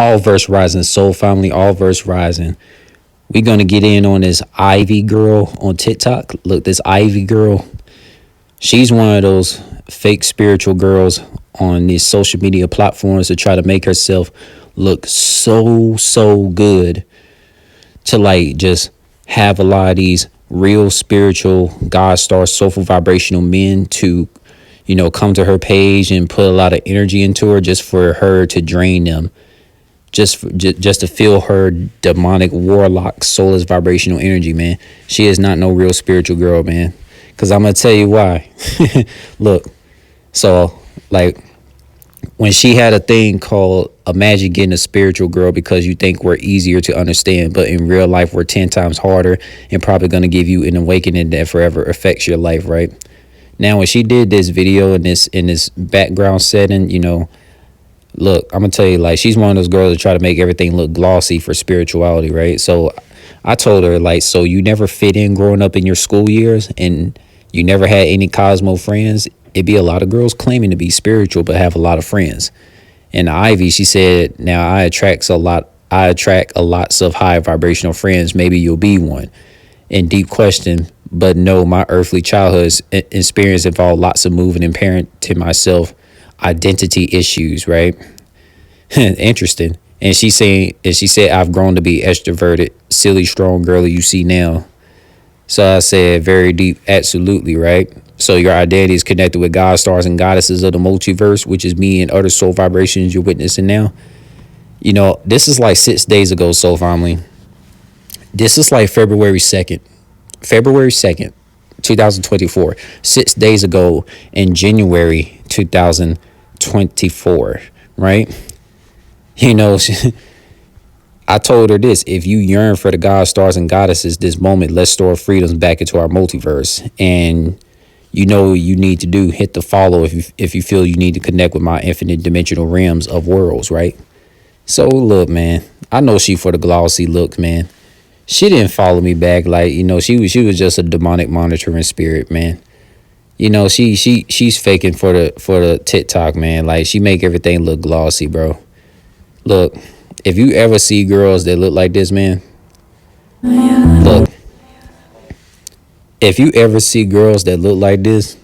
All verse rising, soul family, all verse rising. We're gonna get in on this Ivy girl on TikTok. Look, this Ivy girl, she's one of those fake spiritual girls on these social media platforms to try to make herself look so good, to like just have a lot of these real spiritual God star soulful vibrational men to, you know, come to her page and put a lot of energy into her just for her to drain them, just to feel her demonic warlock soulless vibrational energy, man. She is not no real spiritual girl, man. Cause I'm gonna tell you why. Look, so like when she had a thing called imagine getting a spiritual girl because you think we're easier to understand, but in real life we're 10 times harder and probably gonna give you an awakening that forever affects your life, right? Now when she did this video in this background setting, you know, look, I'm gonna tell you, like, she's one of those girls that try to make everything look glossy for spirituality, right? So I told her, like, so you never fit in growing up in your school years and you never had any Cosmo friends. It'd be a lot of girls claiming to be spiritual but have a lot of friends. And Ivy, she said, now I attract a lots of high vibrational friends. Maybe you'll be one. And deep question, but no, my earthly childhood experience involved lots of moving and parenting myself identity issues, right? Interesting. And she said I've grown to be extroverted, silly, strong girly you see now. So I said very deep, absolutely, right? So your identity is connected with God, stars, and goddesses of the multiverse, which is me and other soul vibrations you're witnessing now. You know, this is like 6 days ago, soul family. This is like February 2nd, 2024. 6 days ago in January 2024, right? You know, I told her this: if you yearn for the gods, stars, and goddesses this moment, let's store freedoms back into our multiverse. And you know what you need to do, hit the follow if you feel you need to connect with my infinite dimensional realms of worlds, right? So look, man, I know she for the glossy look, man. She didn't follow me back, like, you know, she was just a demonic monitoring spirit, man. You know, she's faking for the TikTok, man. Like, she make everything look glossy, bro. Look, if you ever see girls that look like this, man, look, if you ever see girls that look like this,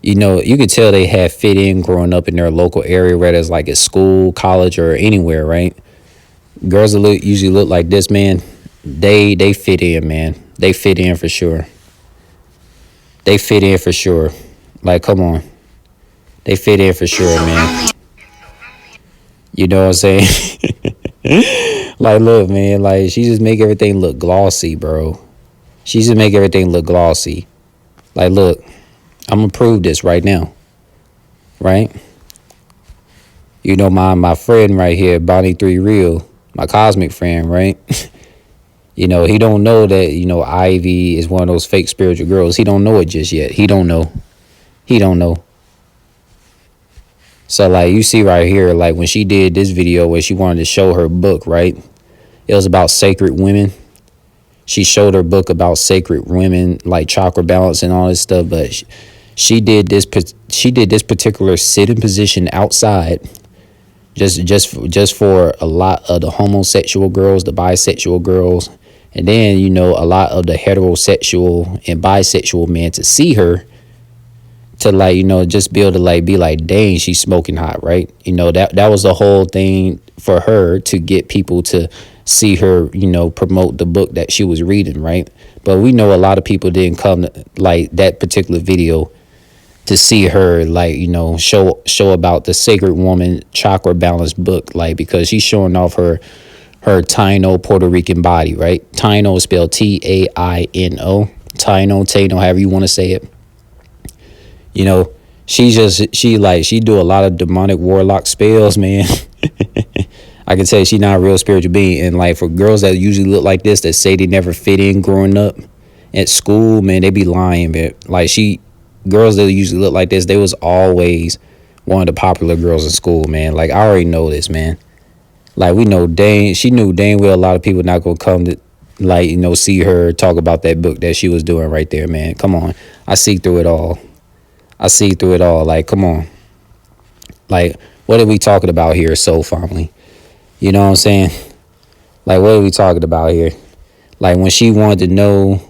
you know, you can tell they have fit in growing up in their local area, whether it's like at school, college, or anywhere, right? Girls that usually look like this, man, they fit in, man. They fit in for sure. They fit in for sure. Like, come on. They fit in for sure, man. You know what I'm saying? Like, look, man, like, she just make everything look glossy, bro. She just make everything look glossy. Like, look, I'm gonna prove this right now. Right? You know, my friend right here, Bonnie 3 Real, my cosmic friend, right? You know, he don't know that, you know, Ivy is one of those fake spiritual girls. He don't know it just yet. He don't know. He don't know. So, like, you see right here, like, when she did this video where she wanted to show her book, right? It was about sacred women. She showed her book about sacred women, like chakra balance and all this stuff. But she did this particular sitting position outside, just for a lot of the homosexual girls, the bisexual girls, and then, you know, a lot of the heterosexual and bisexual men to see her, to, like, you know, just be able to, like, be like, dang, she's smoking hot, right? You know, that was the whole thing for her, to get people to see her, you know, promote the book that she was reading, right? But we know a lot of people didn't come to, like, that particular video to see her, like, you know, show about the sacred woman chakra balance book, like, because she's showing off her Taino Puerto Rican body, right? Taino is spelled Taino, Taino, however you want to say it. You know, she do a lot of demonic warlock spells, man. I can tell you she not a real spiritual being. And, like, for girls that usually look like this, that say they never fit in growing up at school, man, they be lying, man. Like, girls that usually look like this, they was always one of the popular girls in school, man. Like, I already know this, man. Like, we know she knew dang well a lot of people not gonna come to, like, you know, see her talk about that book that she was doing right there, man. Come on. I see through it all. Like, come on. Like, what are we talking about here, soul family? You know what I'm saying? Like, what are we talking about here? Like, when she wanted to know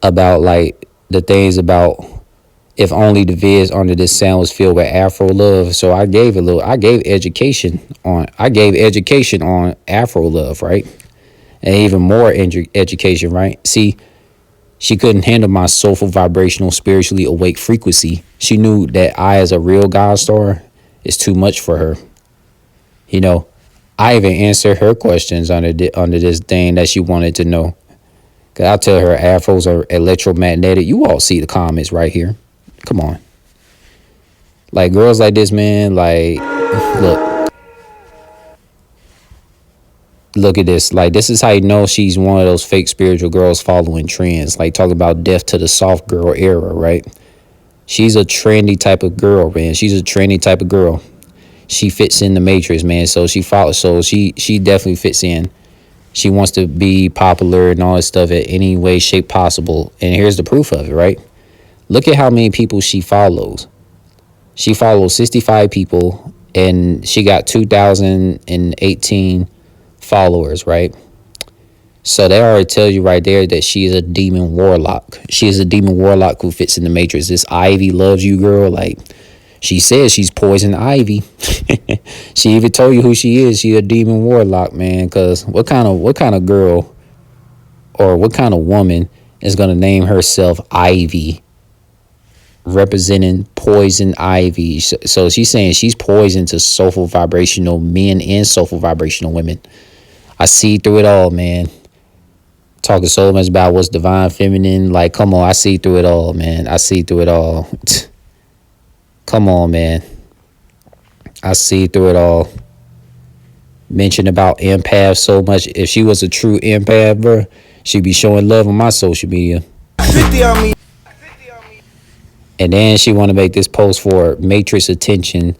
about, like, the things about if only the vids under this sound was filled with Afro love. So I gave I gave education on Afro love, right? And even more education, right? See, she couldn't handle my soulful, vibrational, spiritually awake frequency. She knew that I, as a real God star, is too much for her. You know, I even answered her questions under this thing that she wanted to know. Cause I tell her afros are electromagnetic. You all see the comments right here. Come on, like girls like this, man. Like, look at this. Like, this is how you know she's one of those fake spiritual girls following trends. Like, talking about death to the soft girl era, right? She's a trendy type of girl, man. She's a trendy type of girl. She fits in the matrix, man. So she follows. So she definitely fits in. She wants to be popular and all this stuff in any way, shape possible. And here's the proof of it, right? Look at how many people she follows. She follows 65 people, and she got 2,018 followers, right? So that already tells you right there that she is a demon warlock. She is a demon warlock who fits in the matrix. This Ivy loves you, girl. Like, she says she's poison ivy. She even told you who she is. She a demon warlock, man. Because what kind of girl or what kind of woman is gonna name herself Ivy, representing poison ivy? So she's saying she's poison to soulful vibrational men and soulful vibrational women. I see through it all, man. Talking so much about what's divine feminine. Like, come on, I see through it all, man. I see through it all. Come on, man. I see through it all. Mention about empath so much. If she was a true empath, bro, she'd be showing love on my social media. 50 on me. And then she want to make this post for matrix attention.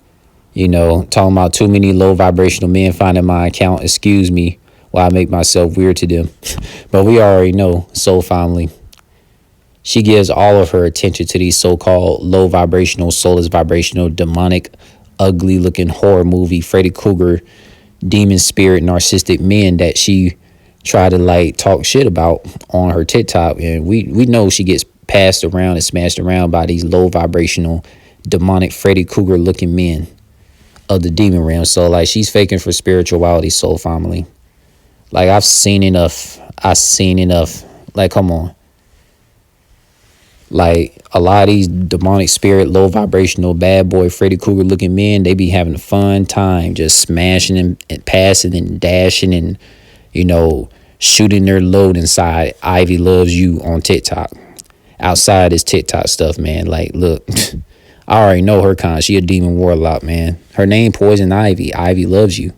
You know, talking about too many low vibrational men finding my account. Excuse me while I make myself weird to them. But we already know, soul family. She gives all of her attention to these so-called low vibrational, soulless vibrational, demonic, ugly looking horror movie, Freddy Krueger, demon spirit, narcissistic men that she tried to like talk shit about on her TikTok. And we know she gets passed around and smashed around by these low vibrational, demonic Freddy Krueger looking men of the demon realm. So like, she's faking for spirituality, soul family. Like, I've seen enough. Like, come on. Like, a lot of these demonic spirit, low vibrational, bad boy, Freddy Krueger looking men, they be having a fun time just smashing and passing and dashing and, you know, shooting their load inside Ivy Loves You on TikTok. Outside this TikTok stuff, man. Like, look, I already know her kind. She a demon warlock, man. Her name Poison Ivy. Ivy Loves You.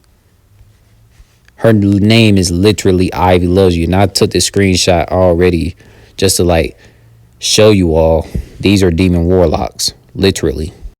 Her name is literally Ivy Loves You. And I took this screenshot already just to like show you all these are demon warlocks, literally.